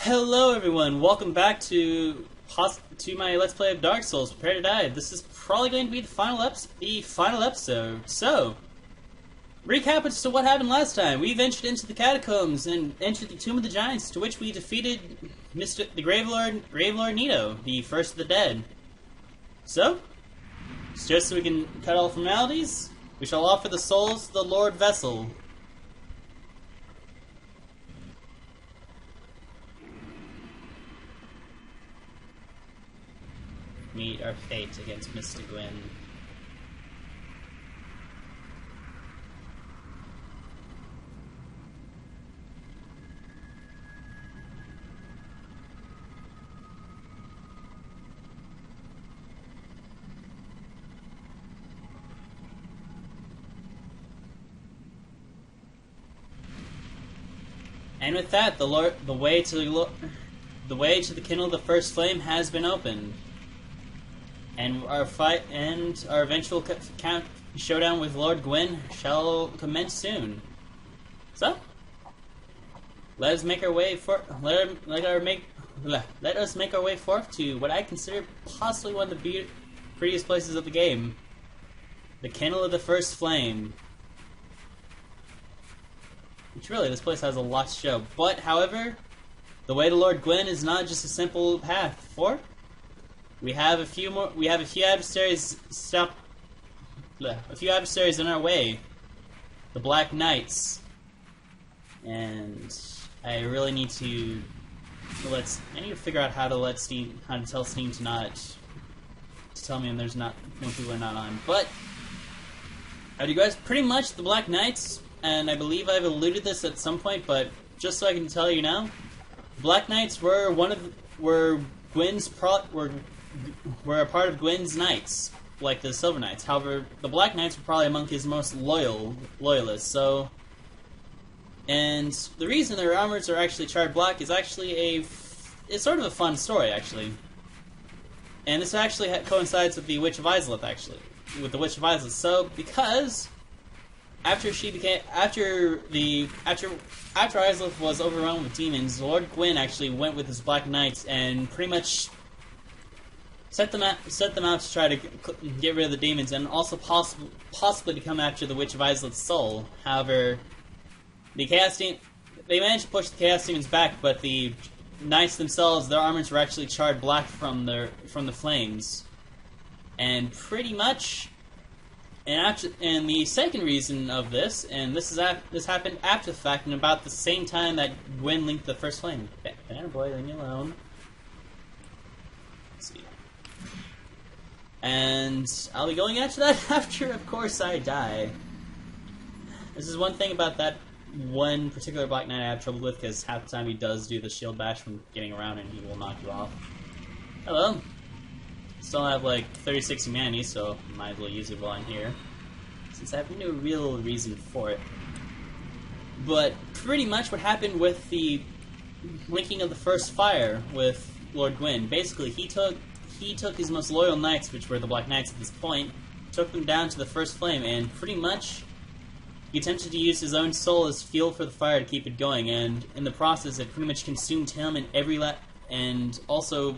Hello everyone, welcome back to my Let's Play of Dark Souls, Prepare to Die. This is probably going to be the final episode. So, recap as to what happened last time. We ventured into the catacombs and entered the Tomb of the Giants, to which we defeated the Grave Lord Nito, the first of the dead. So, just so we can cut all formalities, we shall offer the souls to the Lordvessel. Meet our fate against Mr. Gwyn. And with that, the way to the Kindle of the First Flame has been opened. And our eventual showdown with Lord Gwyn shall commence soon. So, let us make our way forth to what I consider possibly one of the prettiest places of the game, the Kindle of the First Flame. Which really, this place has a lot to show. But, however, the way to Lord Gwyn is not just a simple path. For we have a few adversaries in our way. The Black Knights. And I really need to figure out how to tell Steam to tell me when people are not on. But you guys, pretty much the Black Knights, and I believe I've alluded this at some point, but just so I can tell you now, Black Knights were a part of Gwyn's Knights, like the Silver Knights. However, the Black Knights were probably among his most loyalists. So, and the reason their armors are actually charred black is actually it's sort of a fun story, actually. And this actually coincides with the Witch of Izalith, actually, with the Witch of Izalith. So, because after Izalith was overrun with demons, Lord Gwyn actually went with his Black Knights and pretty much set them out to try to get rid of the demons, and also possibly to come after the Witch of Izalith's soul. However, they managed to push the Chaos Demons back, but the Knights themselves, their armors were actually charred black from the flames, and pretty much. And the second reason of this, and this happened after the fact, and about the same time that Gwyn linked the First Flame. Banana boy, leave me alone. Let's see. And I'll be going after that after, of course, I die. This is one thing about that one particular Black Knight I have trouble with, because half the time he does do the shield bash from getting around and he will knock you off. Hello. Still have like 36 humanity, so might as well use it while I'm here, since I have no real reason for it. But pretty much what happened with the linking of the first fire with Lord Gwyn, basically he took his most loyal knights, which were the Black Knights at this point, took them down to the First Flame, and pretty much he attempted to use his own soul as fuel for the fire to keep it going, and in the process it pretty much consumed him and also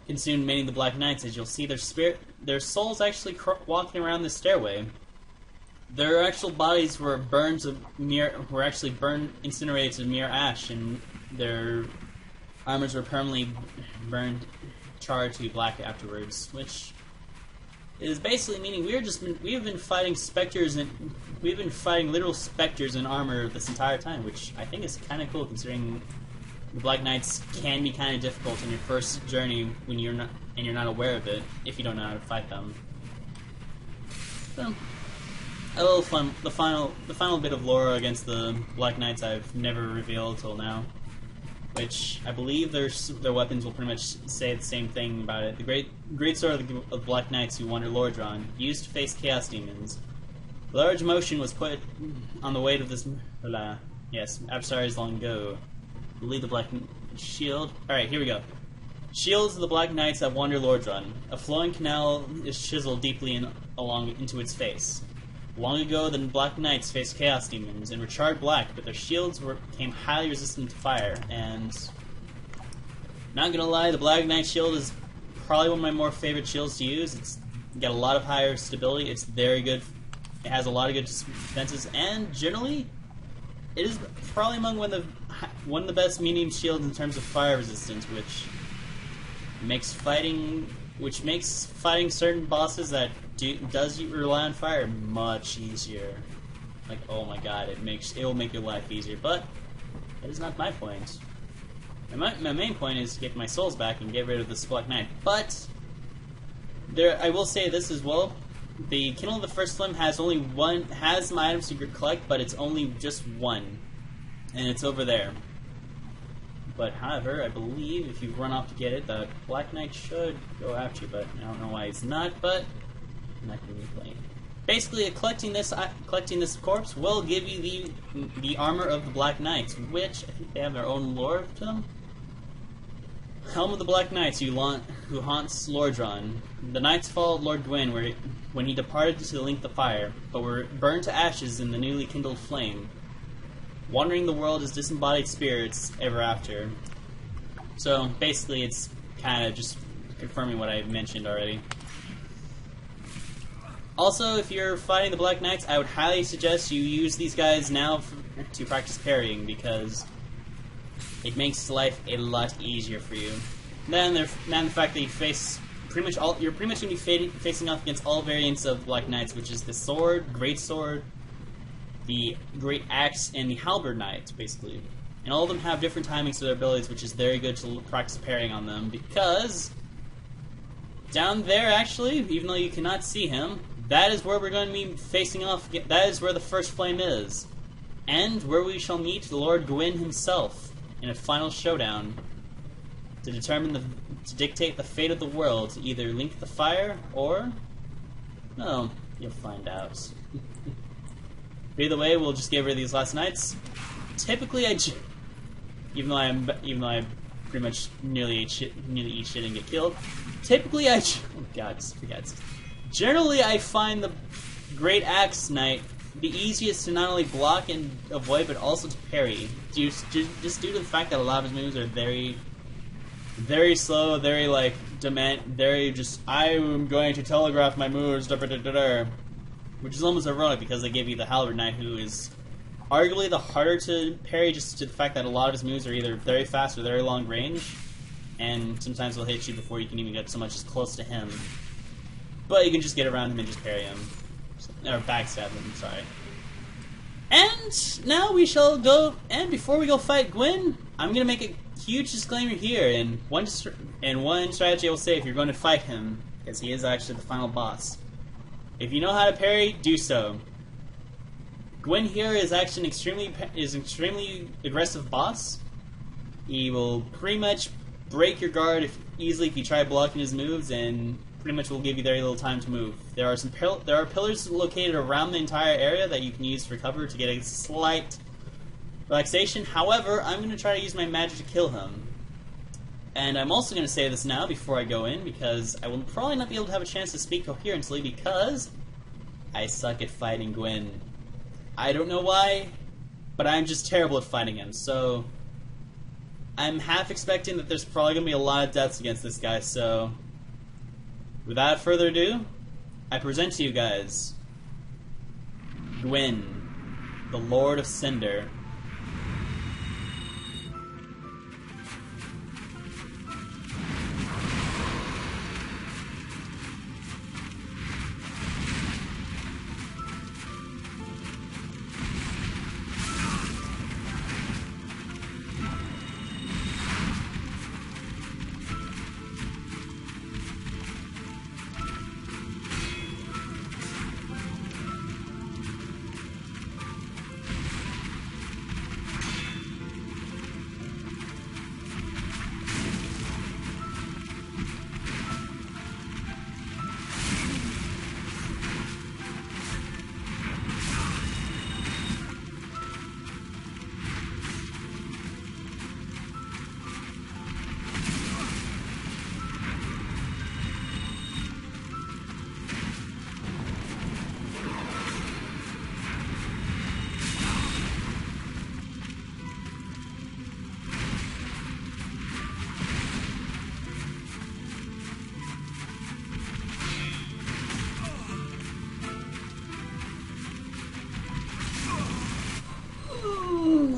consumed many of the Black Knights. As you'll see, their souls actually walking around the stairway. Their actual bodies were actually incinerated to mere ash, and their armors were permanently charred to black afterwards, which is basically meaning we have been fighting specters, and we've been fighting literal specters in armor this entire time, which I think is kind of cool, considering the Black Knights can be kind of difficult in your first journey when you're not aware of it, if you don't know how to fight them. So, a little fun. The final bit of lore against the Black Knights I've never revealed till now, which I believe their weapons will pretty much say the same thing about it. The great sword of the Black Knights who wander Lordran, used to face Chaos Demons. A large motion was put on the weight of this. Yes, adversaries long ago. Lead the Black Shield. Alright, here we go. Shields of the Black Knights that wander Lordran. A flowing canal is chiseled deeply into its face. Long ago, the Black Knights faced Chaos Demons and were charred black, but their shields became highly resistant to fire, and Not gonna lie, the Black Knight shield is probably one of my more favorite shields to use. It's got a lot of higher stability. It's very good. It has a lot of good defenses, and generally, it is probably among one of the best medium shields in terms of fire resistance, which makes fighting certain bosses that does rely on fire much easier. Like, oh my god, it will make your life easier. But that is not my point. My main point is to get my souls back and get rid of this Black Knight. But I will say this as well. The Kiln of the First Limb has some items to collect, but it's only just one, and it's over there. But however, I believe if you run off to get it, the Black Knight should go after you. But I don't know why it's not. But I'm not going to be playing. Basically, collecting this corpse will give you the armor of the Black Knights, which I think they have their own lore to them. Helm of the Black Knights, who haunts Lordran. The knights followed Lord Gwyn when he departed to link the fire, but were burned to ashes in the newly kindled flame, wandering the world as disembodied spirits ever after. So basically, it's kind of just confirming what I mentioned already. Also, if you're fighting the Black Knights, I would highly suggest you use these guys now to practice parrying, because it makes life a lot easier for you. Then the fact that you face you're pretty much going to be facing off against all variants of Black Knights, which is the sword, great sword, the great axe, and the halberd knights, basically. And all of them have different timings to their abilities, which is very good to practice parrying on them, because down there, actually, even though you cannot see him, that is where we're going to be facing off. That is where the first flame is, and where we shall meet Lord Gwyn himself in a final showdown to dictate the fate of the world, to either link the fire or no, you'll find out. Either way, we'll just get rid of these last knights. Typically, even though I pretty much nearly eat shit and get killed. Typically, oh god, generally, I find the Great Axe Knight the easiest to not only block and avoid, but also to parry. Just due to the fact that a lot of his moves are very, very slow, very I am going to telegraph my moves, which is almost ironic because they give you the Halberd Knight, who is arguably the harder to parry, just to the fact that a lot of his moves are either very fast or very long range, and sometimes he'll hit you before you can even get so much as close to him. But you can just get around him and just parry him. Or backstab him, sorry. And now we shall go, and before we go fight Gwyn, I'm going to make a huge disclaimer here, and one strategy I will say if you're going to fight him, because he is actually the final boss. If you know how to parry, do so. Gwyn here is actually an extremely aggressive boss. He will pretty much break your guard easily if you try blocking his moves, and pretty much will give you very little time to move. There are pillars located around the entire area that you can use for cover to get a slight relaxation. However, I'm going to try to use my magic to kill him. And I'm also going to say this now before I go in, because I will probably not be able to have a chance to speak coherently because I suck at fighting Gwyn. I don't know why, but I'm just terrible at fighting him. So I'm half expecting that there's probably going to be a lot of deaths against this guy, so without further ado, I present to you guys Gwyn, the Lord of Cinder.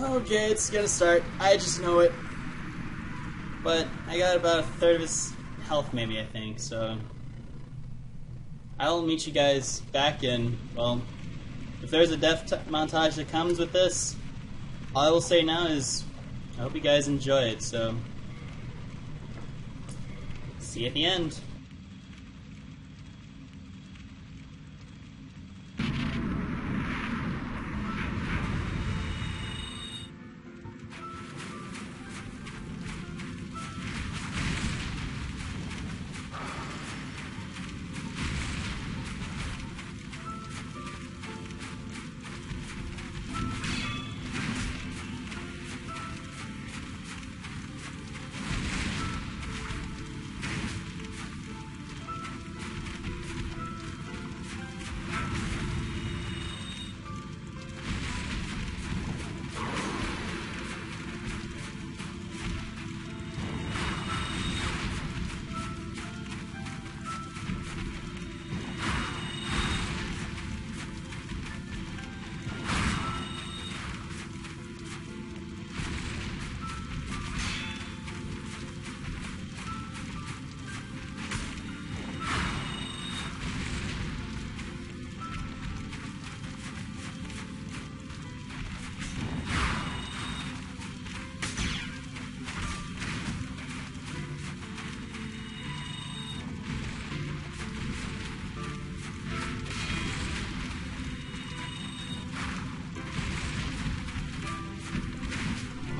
Okay, it's gonna start. I just know it. But I got about a third of his health, maybe, I think, so... I'll meet you guys back in, well... If there's a death montage that comes with this, all I will say now is, I hope you guys enjoy it, so... See you at the end.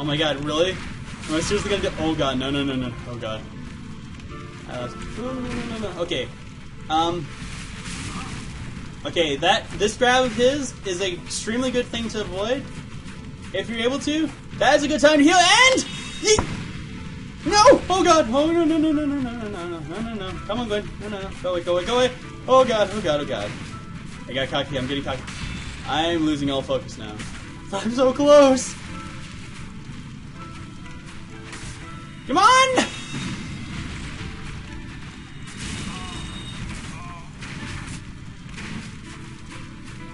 Oh my god, really? Am I seriously gonna do— oh god, no, no, no, no, oh god. No. Okay. Okay, this grab of his is an extremely good thing to avoid. If you're able to, that is a good time to heal, and... No! Oh god! Oh no, no, no, no, no, no, no, no, no, no, no. Come on, Gwyn. No, no, no. Go away, go away, go away. Oh god, oh god, oh god. I got cocky, I'm getting cocky. I'm losing all focus now. I'm so close! Come on!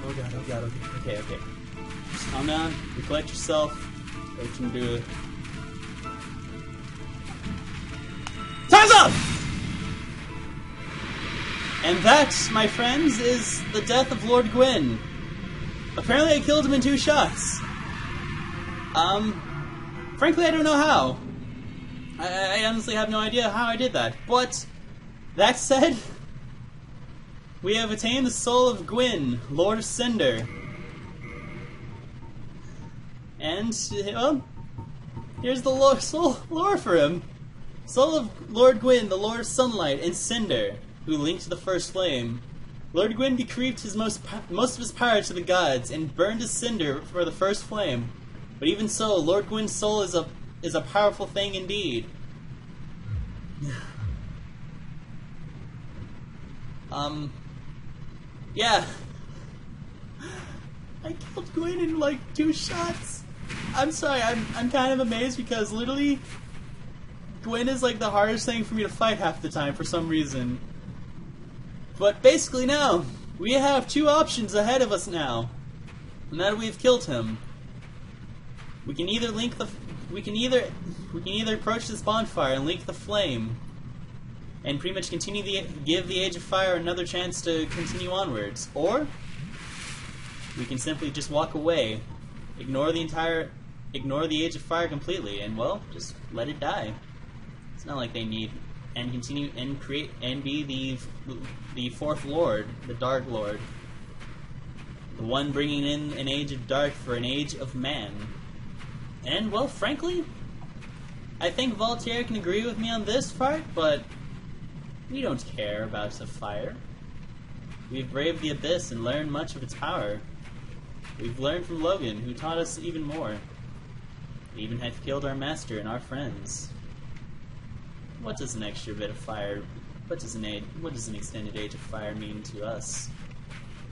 Oh god, oh god, okay, okay. Just calm down, recollect yourself, what you can do. Time's up! And that, my friends, is the death of Lord Gwyn. Apparently I killed him in 2 shots. Frankly I don't know how. I honestly have no idea how I did that. But, that said, we have attained the soul of Gwyn, Lord of Cinder. And, well, here's the lore for him. Soul of Lord Gwyn, the Lord of Sunlight, and Cinder, who linked the first flame. Lord Gwyn bequeathed his most of his power to the gods, and burned his cinder for the first flame. But even so, Lord Gwyn's soul is a powerful thing indeed. Yeah. I killed Gwyn in like 2 shots. I'm sorry, I'm kind of amazed because literally Gwyn is like the hardest thing for me to fight half the time for some reason. But basically now, we have 2 options ahead of us now. Now that we've killed him. We can either approach this bonfire and link the flame, and pretty much give the Age of Fire another chance to continue onwards, or we can simply just walk away, ignore the Age of Fire completely, and well, just let it die. It's not like they need and continue and create and be the 4th Lord, the Dark Lord, the one bringing in an age of dark for an age of man. And, well, frankly, I think Valtier can agree with me on this part, but we don't care about the fire. We've braved the abyss and learned much of its power. We've learned from Logan, who taught us even more. We even have killed our master and our friends. What does an extra bit of fire, what does an extended age of fire mean to us?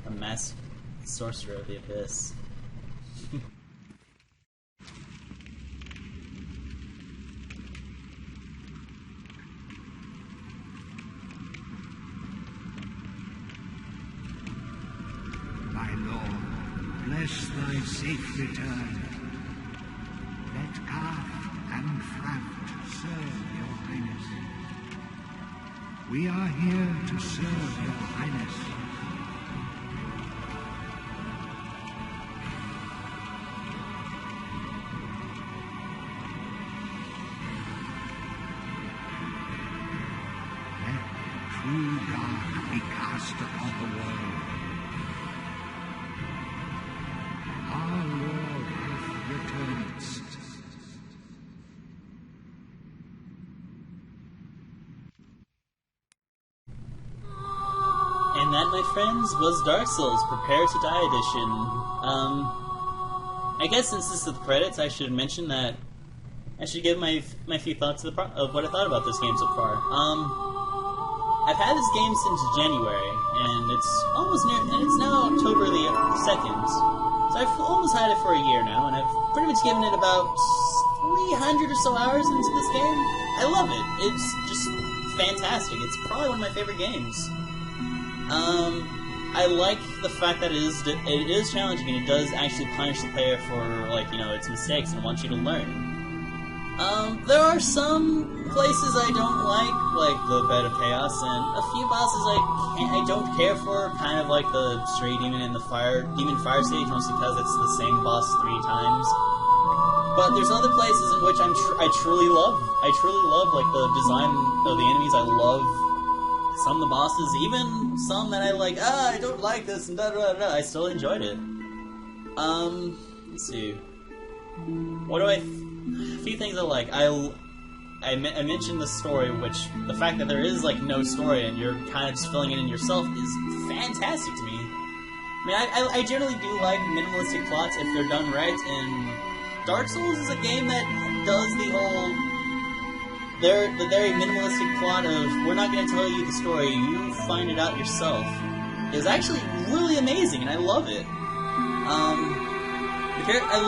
A masked sorcerer of the abyss. My lord, bless thy safe return. Karth and Fraft serve your highness. We are here to serve your highness. Let true dark be cast upon the world. Our Lord hath returned. And that, my friends, was Dark Souls Prepare to Die Edition. I guess since this is the credits, I should mention that I should give my few thoughts of what I thought about this game so far. I've had this game since January, and it's almost near, and it's now October the 2nd. So I've almost had it for a year now, and I've pretty much given it about 300 or so hours into this game. I love it. It's just fantastic. It's probably one of my favorite games. I like the fact that it is challenging, and it does actually punish the player for, like, you know, its mistakes and wants you to learn. There are some places I don't like the Bed of Chaos, and a few bosses I don't care for, kind of like the Stray Demon and the Demon Fire Stage, mostly because it's the same boss 3 times. But there's other places in which I truly love, like, the design of the enemies. I love some of the bosses, even some that I like, I don't like this, and da-da-da-da, I still enjoyed it. Let's see. A few things I like. I mentioned the story, which, the fact that there is, like, no story and you're kind of just filling it in yourself is fantastic to me. I mean, I generally do like minimalistic plots if they're done right, and Dark Souls is a game that does the very minimalistic plot of, we're not going to tell you the story, you find it out yourself, is actually really amazing, and I love it. I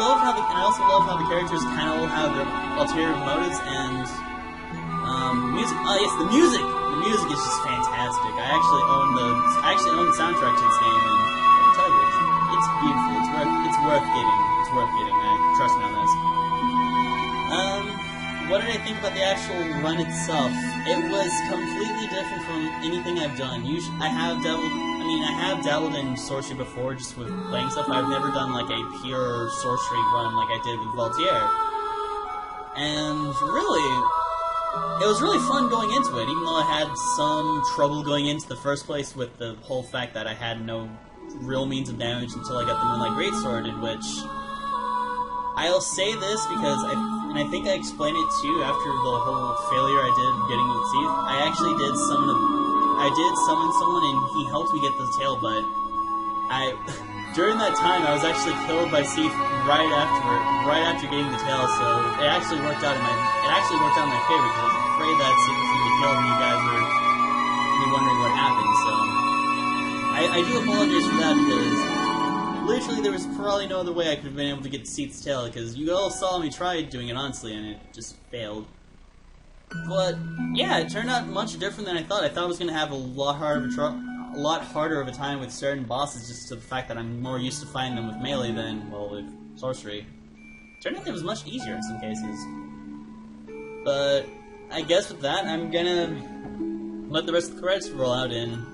also love how the characters kind of all have their ulterior motives, and music. Oh yes, the music. The music is just fantastic. I actually own the soundtrack to this game, and I tell you, it's beautiful. It's worth getting. It's worth getting. Trust me on this. What did I think about the actual run itself? It was completely different from anything I've done. I have dabbled in sorcery before, just with playing stuff. I've never done, like, a pure sorcery run like I did with Valtier. And really, it was really fun going into it, even though I had some trouble going into the first place with the whole fact that I had no real means of damage until I got the Moonlight Greatsword, in which I'll say this because I think I explained it too after the whole failure I did getting the teeth. I actually did summon someone, and he helped me get the tail, but during that time I was actually killed by Seath right after getting the tail, so it actually worked out in my favor, because I was afraid that Seath was going to be killed and you guys were wondering what happened, so I do apologize for that, because literally there was probably no other way I could have been able to get Seath's tail, because you all saw me try doing it honestly and it just failed. But yeah, it turned out much different than I thought. I thought I was going to have a lot harder of a time with certain bosses, just to the fact that I'm more used to fighting them with melee than, well, with sorcery. Turned out it was much easier in some cases. But I guess with that, I'm gonna let the rest of the credits roll out, and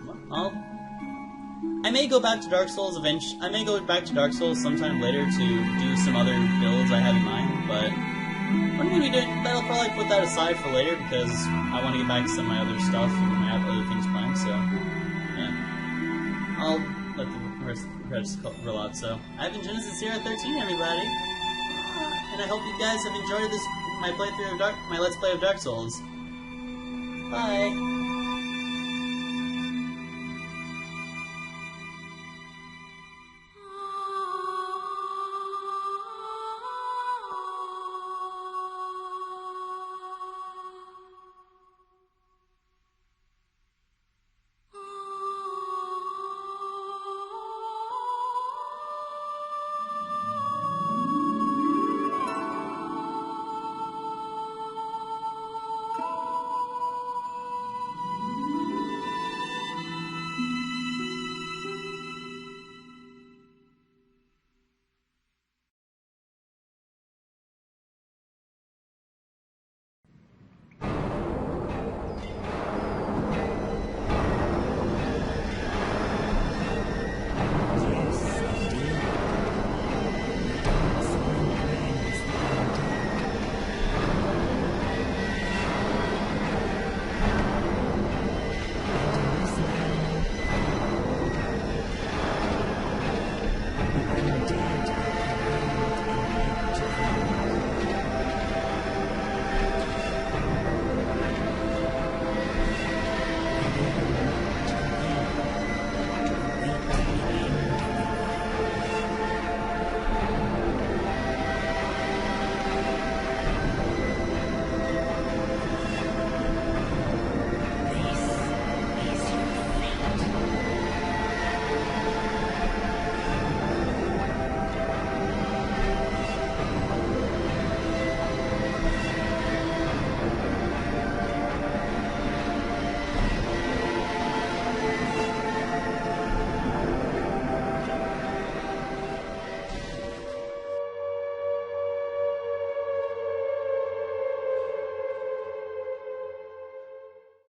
I may go back to Dark Souls eventually. I may go back to Dark Souls sometime later to do some other builds I have in mind, but I'm going to be doing, I'll probably put that aside for later, because I want to get back to some of my other stuff, and I have other things planned, so, yeah. I'll let the rest of the credits roll out, so. I've been Genesis here at 13, everybody, and I hope you guys have enjoyed my Let's Play of Dark Souls. Bye!